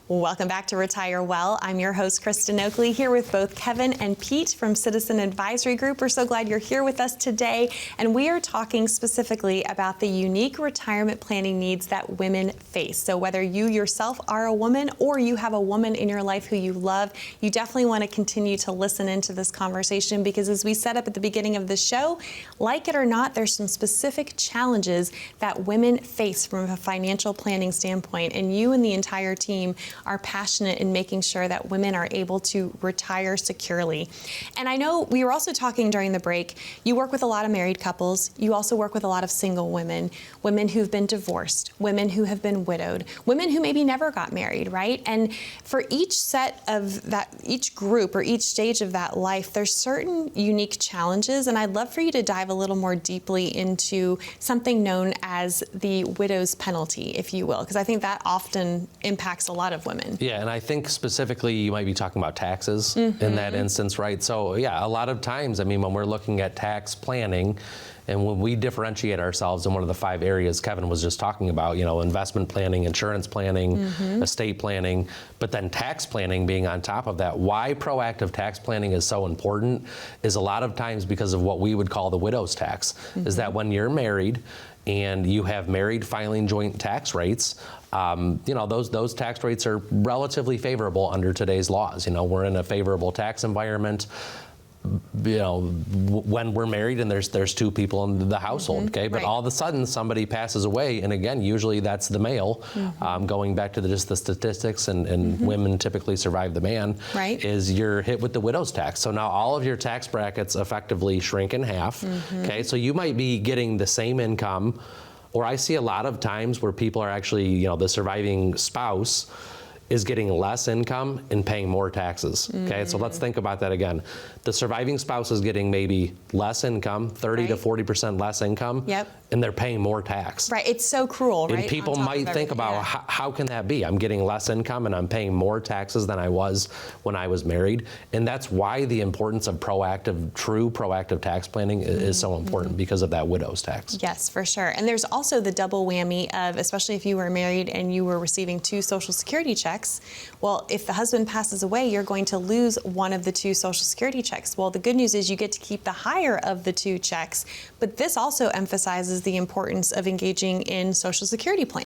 Welcome back to Retire Well. I'm your host, Kristen Oakley, here with both Kevin and Pete from Citizen Advisory Group. We're so glad you're here with us today, and we are talking specifically about the unique retirement planning needs that women face. So whether you yourself are a woman or you have a woman in your life who you love, you definitely want to continue to listen into this conversation, because as we set up at the beginning of the show, like it or not, there's some specific challenges that women face from a financial planning standpoint, and you and the entire team are passionate in making sure that women are able to retire securely. And I know we were also talking during the break, you work with a lot of married couples, you also work with a lot of single women, women who've been divorced, women who have been widowed, women who maybe never got married, right? And for each set of that, each group or each stage of that life, there's certain unique challenges, and I'd love for you to dive a little more deeply into something known as the widow's penalty, if you will, because I think that often impacts a lot of women. Yeah, and I think specifically you might be talking about taxes in that instance, right? So yeah, a lot of times, I mean, when we're looking at tax planning, and when we differentiate ourselves in one of the 5 areas Kevin was just talking about, you know, investment planning, insurance planning, estate planning, but then tax planning being on top of that. Why proactive tax planning is so important is a lot of times because of what we would call the widow's tax, is that when you're married and you have married filing joint tax rates, you know, those tax rates are relatively favorable under today's laws. You know, we're in a favorable tax environment. You know, when we're married and there's 2 people in the household, okay? But all of a sudden somebody passes away, and again, usually that's the male, going back to just the statistics, and women typically survive the man, is you're hit with the widow's tax. So now all of your tax brackets effectively shrink in half, okay? So you might be getting the same income, or I see a lot of times where people are actually, you know, the surviving spouse is getting less income and paying more taxes, okay? So let's think about that again. The surviving spouse is getting maybe less income, 30 to 40% less income, and they're paying more tax. Right, it's so cruel, right? And people might think about, how can that be? I'm getting less income and I'm paying more taxes than I was when I was married. And that's why the importance of true proactive tax planning is so important, because of that widow's tax. Yes, for sure. And there's also the double whammy of, especially if you were married and you were receiving 2 Social Security checks, well, if the husband passes away, you're going to lose one of the 2 Social Security checks. Well, the good news is you get to keep the higher of the 2 checks, but this also emphasizes the importance of engaging in Social Security planning.